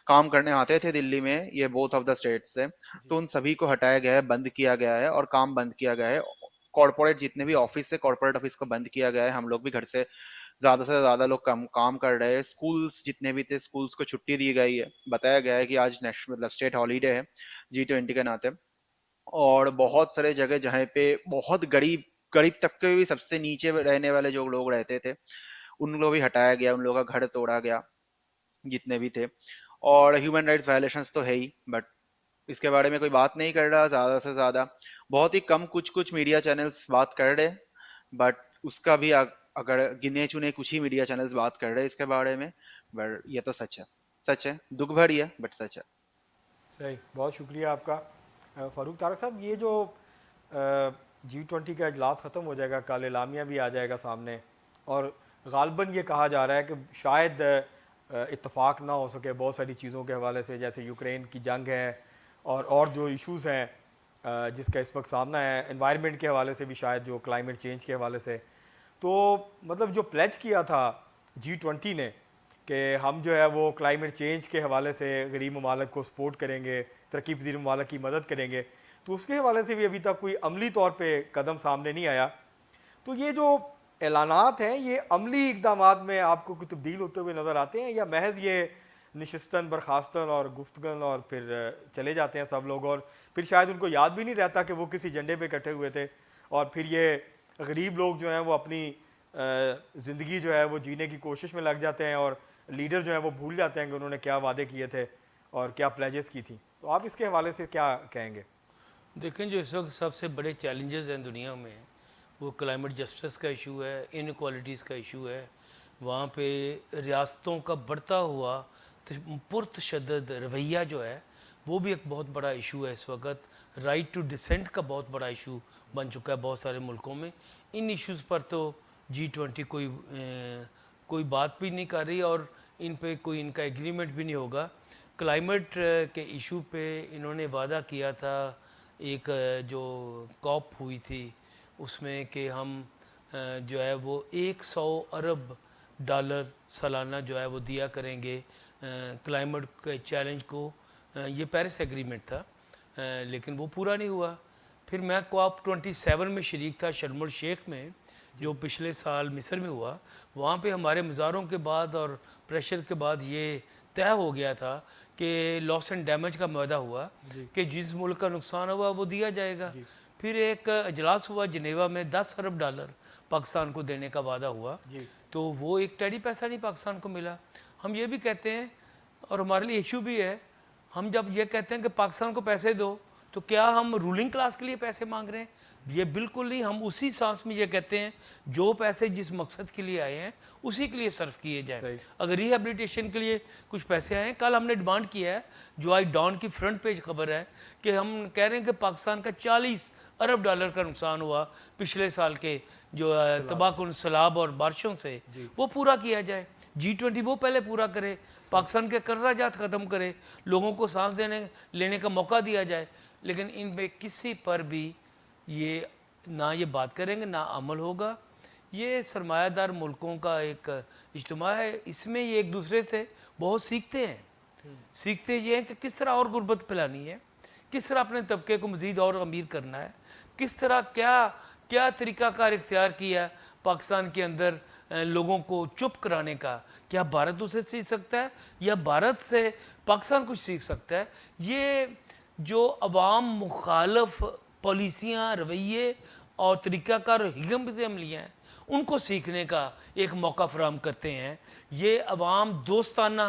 काम करने आते थे दिल्ली में, ये बोथ ऑफ द स्टेट्स से, तो उन सभी को हटाया गया है, बंद किया गया है और काम बंद किया गया है। कॉर्पोरेट जितने भी ऑफिस है, कॉर्पोरेट ऑफिस को बंद किया गया है। हम लोग भी घर से ज्यादा लोग काम काम कर रहे हैं। स्कूल्स जितने भी थे, स्कूल्स को छुट्टी दी गई है। बताया गया है कि आज नेशनल मतलब स्टेट हॉलीडे है G20 के नाते। और बहुत सारे जगह जहाँ पे बहुत गरीब गरीब तबके में भी सबसे नीचे रहने वाले जो लोग रहते थे, उन लोग भी हटाया गया, उन लोगों का घर तोड़ा गया जितने भी थे। और ह्यूमन राइट्स वायलेशंस तो है ही, बट इसके बारे में कोई बात नहीं कर रहा ज़्यादा से ज़्यादा। बहुत ही कम कुछ कुछ मीडिया चैनल्स बात कर रहे, बट उसका भी अगर गिने चुने कुछ ही मीडिया चैनल्स बात कर रहे इसके बारे में। बट ये तो सच है, सच है, दुख भरी है बट सच है। सही, बहुत शुक्रिया आपका। फ़ारूक तारक साहब, ये जो G20 का इजलास ख़त्म हो जाएगा कल, एलामिया भी आ जाएगा सामने, और ग़ालिबन ये कहा जा रहा है कि शायद इत्तेफाक ना हो सके बहुत सारी चीज़ों के हवाले से, जैसे यूक्रेन की जंग है और जो इश्यूज़ हैं जिसका इस वक्त सामना है, एनवायरनमेंट के हवाले से भी, शायद जो क्लाइमेट चेंज के हवाले से। तो मतलब जो प्लेज किया था G20 ने कि हम जो है वो क्लाइमेट चेंज के हवाले से गरीब ममालिक को सपोर्ट करेंगे, तरक्की पज़ीर ममालिक की मदद करेंगे, तो उसके हवाले से भी अभी तक कोई अमली तौर पे कदम सामने नहीं आया। तो ये जो ऐलानात हैं, ये अमली इकदामात में आपको कोई तब्दील होते हुए नज़र आते हैं, या महज ये नशिस्तन बर्खास्तन और गुफ्तगन और फिर चले जाते हैं सब लोग, और फिर शायद उनको याद भी नहीं रहता कि वो किसी एजेंडे पे इकट्ठे हुए थे, और फिर ये गरीब लोग जो हैं वो अपनी ज़िंदगी जो है वो जीने की कोशिश में लग जाते हैं, और लीडर जो है वो भूल जाते हैं कि उन्होंने क्या वादे किए थे और क्या प्लेजेस की थी। तो आप इसके हवाले से क्या कहेंगे? देखें, जो इस वक्त सबसे बड़े चैलेंजेस हैं दुनिया में, वो क्लाइमेट जस्टिस का इशू है, इनक्वालिटीज़ का इशू है। वहाँ पे रियासतों का बढ़ता हुआ पुरतशद्दद रवैया जो है, वो भी एक बहुत बड़ा इशू है इस वक्त। राइट टू डिसेंट का बहुत बड़ा इशू बन चुका है बहुत सारे मुल्कों में। इन इश्यूज़ पर तो G20 कोई बात भी नहीं कर रही, और इन पे कोई इनका एग्रीमेंट भी नहीं होगा। क्लाइमेट के इशू पे इन्होंने वादा किया था, एक जो कॉप हुई थी उसमें, कि हम जो है वो 100 अरब डॉलर सालाना जो है वो दिया करेंगे क्लाइमेट के चैलेंज को। ये पेरिस एग्रीमेंट था, लेकिन वो पूरा नहीं हुआ। फिर मैं COP27 में शरीक था शर्म अल शेख में, जो पिछले साल मिस्र में हुआ। वहाँ पे हमारे मुज़ाहरों के बाद और प्रेशर के बाद ये तय हो गया था कि लॉस एंड डैमेज का मुआहदा हुआ कि जिस मुल्क का नुकसान हुआ वो दिया जाएगा। फिर एक अजलास हुआ जिनेवा में, 10 अरब डॉलर पाकिस्तान को देने का वादा हुआ, तो वो एक टेढ़ी पैसा नहीं पाकिस्तान को मिला। हम ये भी कहते हैं, और हमारे लिए इशू भी है, हम जब ये कहते हैं कि पाकिस्तान को पैसे दो, तो क्या हम रूलिंग क्लास के लिए पैसे मांग रहे हैं? ये बिल्कुल नहीं। हम उसी सांस में ये कहते हैं जो पैसे जिस मकसद के लिए आए हैं उसी के लिए सर्व किए जाए। अगर रिहेबिलिटेशन के लिए कुछ पैसे आए हैं, कल हमने डिमांड किया है, जो आज डॉन की फ्रंट पेज खबर है, कि हम कह रहे हैं कि पाकिस्तान का 40 अरब डॉलर का नुकसान हुआ पिछले साल के जो तबाहकुन सैलाब और बारिशों से, वो पूरा किया जाए। G20 वो पहले पूरा करे, पाकिस्तान के कर्जा जात ख़त्म करे, लोगों को सांस लेने का मौका दिया जाए। लेकिन इन पे किसी पर भी ये ना ये बात करेंगे ना अमल होगा। ये सरमायादार मुल्कों का एक इज्तिमा है, इसमें ये एक दूसरे से बहुत सीखते हैं। सीखते ये हैं कि किस तरह और गुर्बत फैलानी है, किस तरह अपने तबके को मज़ीद और अमीर करना है, किस तरह क्या तरीक़ाकार इख्तियार किया पाकिस्तान के अंदर लोगों को चुप कराने का। क्या भारत उसे सीख सकता है या भारत से पाकिस्तान कुछ सीख सकता है? ये जो अवाम मुखालफ पॉलिसियाँ, रवैये और तरीक़ाकार हिकमत अमलियाँ हैं, उनको सीखने का एक मौका फराहम करते हैं। ये अवाम दोस्ताना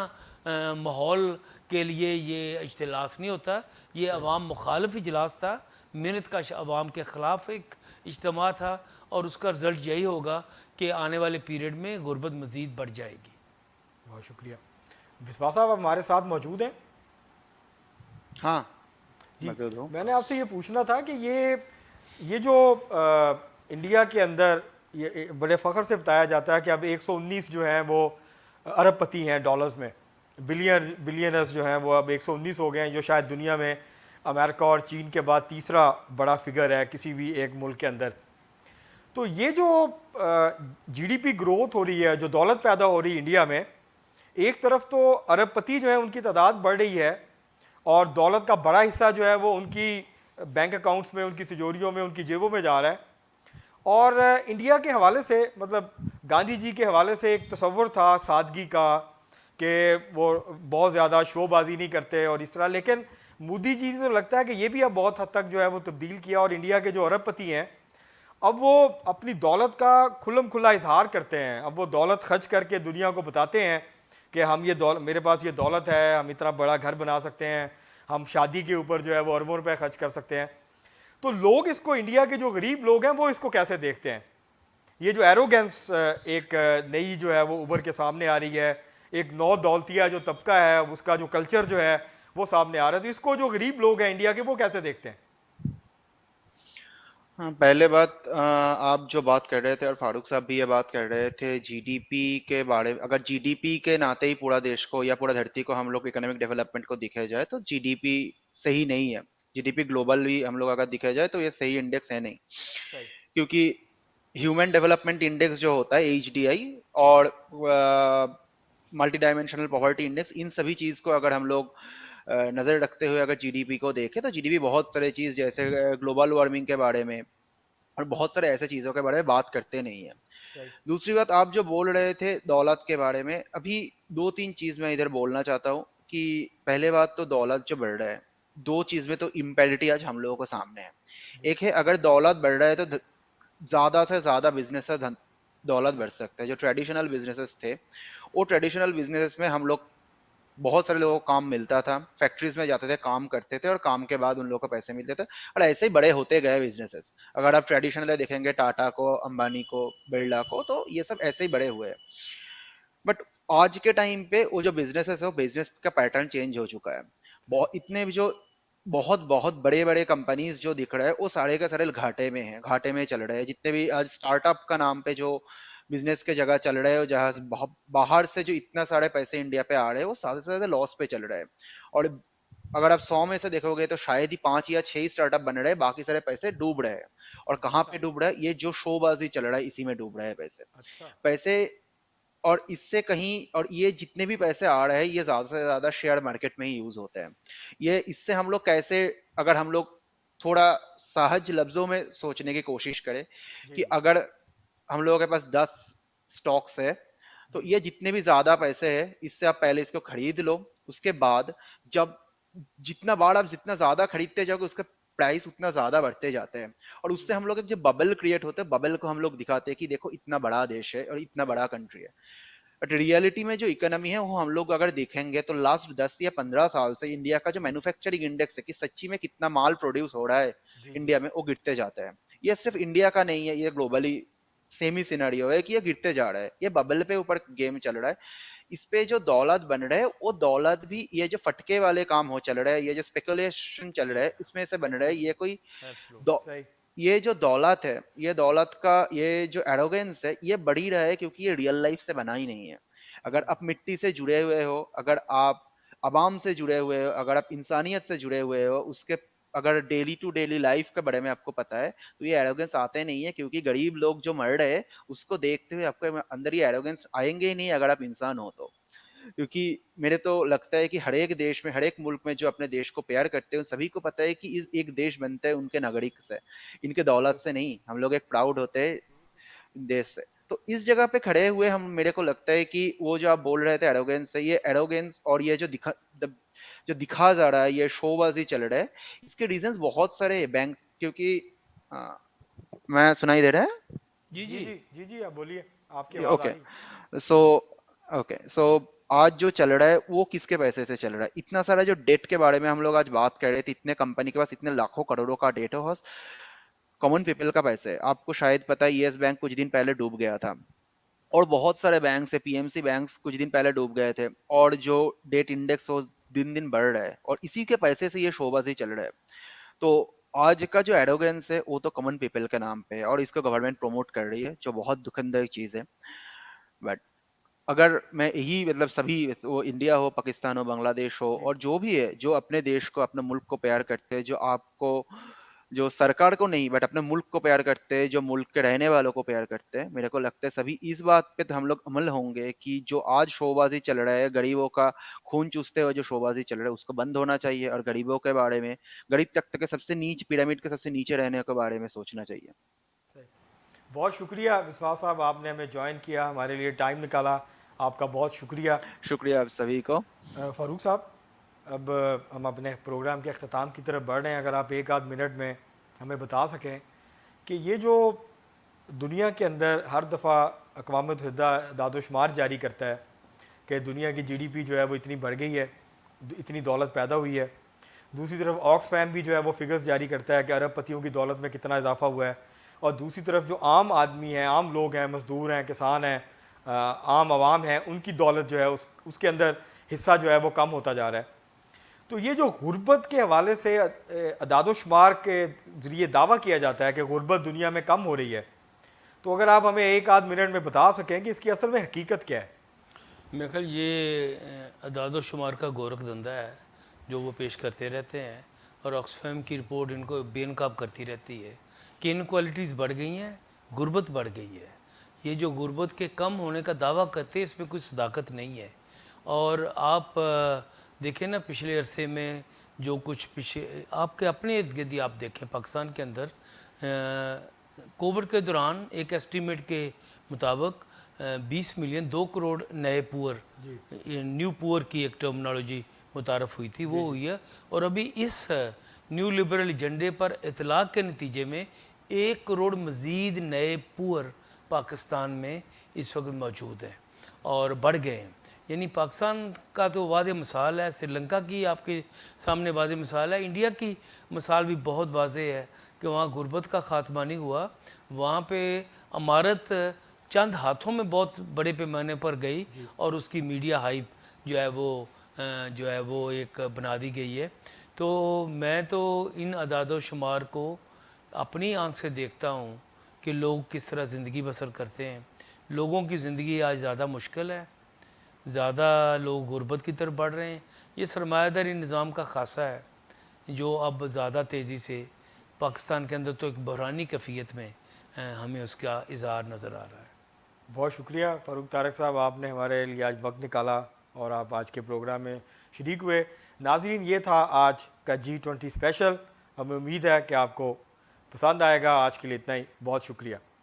माहौल के लिए ये इजलास नहीं होता, ये अवाम मुखालफ इजलास था, मेहनत का अवाम के ख़िलाफ़ एक इज्तिमा था, और उसका रिज़ल्ट यही होगा कि आने वाले पीरियड में गुर्बत मज़ीद बढ़ जाएगी। बहुत शुक्रिया। बिस्वा साहब हमारे साथ मौजूद हैं? हाँ जी, मौजूद हूँ। मैंने आपसे ये पूछना था कि ये जो इंडिया के अंदर ये बड़े फ़ख्र से बताया जाता है कि अब 119 जो हैं वो अरबपति हैं डॉलर्स में, बिलियनर्स जो हैं वो अब 119 हो गए हैं, जो शायद दुनिया में अमेरिका और चीन के बाद तीसरा बड़ा फिगर है किसी भी एक मुल्क के अंदर। तो ये जो GDP ग्रोथ हो रही है, जो दौलत पैदा हो रही है इंडिया में, एक तरफ तो अरबपति जो है उनकी तादाद बढ़ रही है, और दौलत का बड़ा हिस्सा जो है वो उनकी बैंक अकाउंट्स में, उनकी तिजोरियों में, उनकी जेबों में जा रहा है। और इंडिया के हवाले से, मतलब गांधी जी के हवाले से एक तसव्वुर था सादगी का कि वो बहुत ज़्यादा शोबाजी नहीं करते और इस तरह, लेकिन मोदी जी तो लगता है कि ये भी अब बहुत हद तक जो है वो तब्दील किया, और इंडिया के जो अरबपति हैं अब वो अपनी दौलत का खुल्लम खुल्ला इजहार करते हैं। अब वो दौलत खर्च करके दुनिया को बताते हैं कि हम ये मेरे पास ये दौलत है, हम इतना बड़ा घर बना सकते हैं, हम शादी के ऊपर जो है वो अरबों रुपए खर्च कर सकते हैं। तो लोग इसको, इंडिया के जो गरीब लोग हैं वो इसको कैसे देखते हैं? ये जो एरोगेंस एक नई जो है वो उभर के सामने आ रही है, एक नौ दौलतिया जो तबका है उसका जो कल्चर जो है वो सामने आ रहा है, तो इसको जो गरीब लोग हैं इंडिया के वो कैसे देखते हैं? हाँ, पहले बात आप जो बात कर रहे थे और फारूक साहब भी ये बात कर रहे थे जीडीपी के बारे में। अगर जीडीपी के नाते ही पूरा देश को या पूरा धरती को हम लोग इकोनॉमिक डेवलपमेंट को दिखे जाए तो जीडीपी सही नहीं है। जीडीपी ग्लोबल भी हम लोग अगर दिखे जाए तो ये सही इंडेक्स है नहीं, सही। क्योंकि ह्यूमन डेवलपमेंट इंडेक्स जो होता है एचडीआई और मल्टी डायमेंशनल पॉवर्टी इंडेक्स, इन सभी चीज को अगर हम लोग नजर रखते हुए अगर जीडीपी को देखें तो जीडीपी बहुत सारे चीज जैसे ग्लोबल वार्मिंग के बारे में और बहुत सारे ऐसे चीजों के बारे में बात करते नहीं है। सही। दूसरी बात, आप जो बोल रहे थे दौलत के बारे में, अभी दो तीन चीज मैं इधर बोलना चाहता हूँ कि पहले बात तो दौलत जो बढ़ रहा है, दो चीज में तो इम्पेरिटी आज हम लोगों को सामने है। जी। एक है अगर दौलत बढ़ रहा है तो ज्यादा से ज्यादा बिजनेस दौलत बढ़ सकता है। जो ट्रेडिशनल बिजनेसेस थे, वो ट्रेडिशनल बिजनेसेस में हम लोग, बहुत सारे लोगों को काम मिलता था, फैक्ट्रीज में जाते थे, काम करते थे और काम के बाद उन लोगों को पैसे मिलते थे और ऐसे ही बड़े होते गए बिजनेसेस। अगर आप ट्रेडिशनल देखेंगे टाटा को, अंबानी को, सही। बिरला को, तो ये सब ऐसे ही बड़े हुए हैं। बट आज के टाइम पे वो जो बिजनेसेस है वो बिजनेस का पैटर्न चेंज हो चुका है। सही। बहुत इतने भी जो बहुत बहुत बड़े बड़े कंपनीज जो दिख रहे हैं वो सारे के सारे घाटे में हैं, घाटे में चल रहे हैं। जितने भी आज स्टार्टअप का नाम पे जो बिजनेस के जगह चल रहे हैं, जहां से बाहर से जो इतना सारे पैसे इंडिया पे आ रहे हैं, वो ज्यादा से ज्यादा लॉस पे चल रहे हैं। और अगर आप 100 में से देखोगे तो शायद ही 5 या 6 ही स्टार्टअप बन रहे हैं, बाकी सारे पैसे डूब रहे हैं। और कहाँ अच्छा। पे डूब रहा है? ये जो शोबाजी चल रहा है इसी में डूब रहे हैं पैसे। अच्छा। पैसे और इससे कहीं, और ये जितने भी पैसे आ रहे हैं ये ज्यादा से ज्यादा शेयर मार्केट में ही यूज होते हैं। ये इससे हम लोग कैसे, अगर हम लोग थोड़ा सहज लफ्जों में सोचने की कोशिश करें जी। कि जी। अगर हम लोगों के पास 10 स्टॉक्स है तो जी। ये जितने भी ज्यादा पैसे है इससे आप पहले इसको खरीद लो। उसके बाद जब जितना बार आप जितना ज्यादा खरीदते जाओगे उसका प्राइस उतना ज्यादा बढ़ते जाते हैं। और उससे हम लोग एक जो बबल क्रिएट होता है, बबल को हम लोग दिखाते हैं कि देखो इतना बड़ा देश है और इतना सही। बड़ा कंट्री है। बट रियलिटी में जो इकोनॉमी है वो हम लोग अगर देखेंगे तो लास्ट 10 या 15 साल से इंडिया का जो मैन्युफैक्चरिंग इंडेक्स है कि सच्ची में कितना माल प्रोड्यूस हो रहा है जी। जी। इंडिया में, वो गिरते जाता है। ये सिर्फ इंडिया का नहीं है, ये ग्लोबली सेमी सिनेरियो है कि ये गिरते जा रहा है, ये बबल पे ऊपर गेम चल रहा है। इस पे जो दौलत बन रहा है वो दौलत भी, ये जो फटके वाले काम हो चल रहा है, ये जो स्पेकुलेशन चल रहा है इसमें से बन रहा है। ये कोई एब्सोल्युट दौ, सही। ये जो दौलत है, ये दौलत का ये जो एरोगेंस है ये बढ़ ही रहा है क्योंकि ये रियल लाइफ से बना ही नहीं है। अगर आप मिट्टी से जुड़े हुए हो, अगर आप अवाम से जुड़े हुए हो, अगर आप इंसानियत से जुड़े हुए हो, उसके अगर डेली टू डेली लाइफ के बारे में आपको पता है तो ये एरोगेंस आते नहीं है। क्योंकि गरीब लोग जो मर रहे हैं उसको देखते हुए आपके अंदर ये एरोगेंस आएंगे ही नहीं अगर आप इंसान हो तो। क्योंकि मेरे तो लगता है कि हर एक देश में, हर एक मुल्क में जो अपने देश को प्यार करते हैं उन सभी को पता है कि इस एक देश बनता है उनके नागरिक से, इनके दौलत से नहीं। हम लोग एक प्राउड होते हैं देश से। तो इस जगह पे खड़े हुए हम, मेरे को लगता है कि वो जो आप बोल रहे थे एरोगेंस है, ये एरोगेंस और ये जो जो दिखा जा रहा है, ये शोबाजी चल रहा है, इसके रीजंस बहुत सारे हैं। बैंक, क्योंकि आ, मैं सुनाई दे रहा है? जी जी। जी। जी। जी। जी, आप बोलिए, आपकी आवाज़ आ ओके। रही है। सो सो आज जो चल रहा है वो किसके पैसे से चल रहा है? इतना सारा जो डेट के बारे में हम लोग आज बात कर रहे थे, इतने कंपनी के पास इतने लाखों करोड़ों का डेट है, कॉमन पीपल का पैसा है। आपको शायद पता है यस बैंक कुछ दिन पहले डूब गया था और बहुत सारे बैंक है, पीएमसी बैंक्स कुछ दिन पहले डूब गए थे। और जो डेट इंडेक्स वो दिन दिन बढ़ रहा है और इसी के पैसे से ये शोबाजी चल रहा है। तो आज का जो एरोगेंस है वो तो कॉमन पीपल के नाम पे है और इसको गवर्नमेंट प्रमोट कर रही है, जो बहुत दुखदायक चीज है। बट अगर मैं यही मतलब सभी, वो इंडिया हो, पाकिस्तान हो, बांग्लादेश हो, जी। और जो भी है जो अपने देश को, अपने मुल्क को प्यार करते हैं, जो आपको, जो सरकार को नहीं बट अपने मुल्क को प्यार करते हैं, जो मुल्क के रहने वालों को प्यार करते हैं, मेरे को लगता है सभी इस बात पे तो हम लोग अमल होंगे कि जो आज शोबाजी चल रहा है, गरीबों का खून चूसते हुए जो शोबाजी चल रहा है उसको बंद होना चाहिए। और गरीबों के बारे में, गरीब तबके के सबसे नीच पिरामिड के सबसे नीचे रहने के बारे में सोचना चाहिए। सही। बहुत शुक्रिया विश्वास साहब, आपने हमें ज्वाइन किया, हमारे लिए टाइम निकाला, आपका बहुत शुक्रिया। शुक्रिया आप सभी को। फ़ारूक साहब, अब हम अपने प्रोग्राम के अख्ताम की तरफ बढ़ रहे हैं। अगर आप एक आध मिनट में हमें बता सकें कि ये जो दुनिया के अंदर हर दफ़ा अक़वाम मुत्तहिदा दादोशुमार जारी करता है कि दुनिया की जीडीपी जो है वो इतनी बढ़ गई है, इतनी दौलत पैदा हुई है। दूसरी तरफ ऑक्सफैम भी जो है वो फिगर्स जारी करता है कि अरबपतियों की दौलत में कितना इजाफा हुआ है। और दूसरी तरफ जो आम आदमी हैं, आम लोग हैं, मज़दूर हैं, किसान हैं, आम आवाम हैं, उनकी दौलत जो है उसके अंदर हिस्सा जो है वो कम होता जा रहा है। तो ये जो गुर्बत के हवाले से अदाद-ओ-शुमार के ज़रिए दावा किया जाता है कि गुर्बत दुनिया में कम हो रही है, तो अगर आप हमें एक आध मिनट में बता सकें कि इसकी असल में हकीकत क्या है? मेरे ख्याल ये अदाद शुमार का गोरख धंधा है जो वो पेश करते रहते हैं, और ऑक्सफैम की रिपोर्ट इनको बेनकाब करती रहती है कि इनक्वालिटीज़ बढ़ गई हैं, गुर्बत बढ़ गई है। ये जो गुर्बत के कम होने का दावा करते हैं, इसमें कुछ सदाकत नहीं है। और आप देखें ना, पिछले अरसे में जो कुछ पीछे आपके अपने इर्द गिर्द आप देखें, पाकिस्तान के अंदर कोविड के दौरान एक एस्टीमेट के मुताबिक 20 मिलियन 2 करोड़ नए पुअर, न्यू पुअर की एक टर्मिनोलॉजी मुतारफ़ हुई थी, वो हुई है। और अभी इस न्यू लिबरल एजेंडे पर इतलाक़ के नतीजे में 1 करोड़ मज़ीद नए पुअर पाकिस्तान में इस वक्त मौजूद हैं और बढ़ गए हैं। यानी पाकिस्तान का तो वाद मिसाल है, श्रीलंका की आपके सामने वाद मिसाल है, इंडिया की मिसाल भी बहुत वाज़ेह है कि वहाँ गुर्बत का ख़ात्मा नहीं हुआ। वहाँ पे अमारत चंद हाथों में बहुत बड़े पैमाने पर गई और उसकी मीडिया हाइप जो है वो एक बना दी गई है। तो मैं तो इन अदाद शुमार को अपनी आंख से देखता हूँ कि लोग किस तरह ज़िंदगी बसर करते हैं। लोगों की ज़िंदगी आज ज़्यादा मुश्किल है, ज़्यादा लोग गुर्बत की तरफ बढ़ रहे हैं। ये सरमायादारी निज़ाम का खासा है जो अब ज़्यादा तेज़ी से पाकिस्तान के अंदर तो एक बहरानी कैफियत में हमें उसका इज़हार नज़र आ रहा है। बहुत शुक्रिया फ़ारूक तारक साहब, आपने हमारे लिए आज वक्त निकाला और आप आज के प्रोग्राम में शरीक हुए। नाज़रीन, ये था आज का G20 स्पेशल। हमें उम्मीद है कि आपको पसंद आएगा। आज के लिए इतना ही, बहुत शुक्रिया।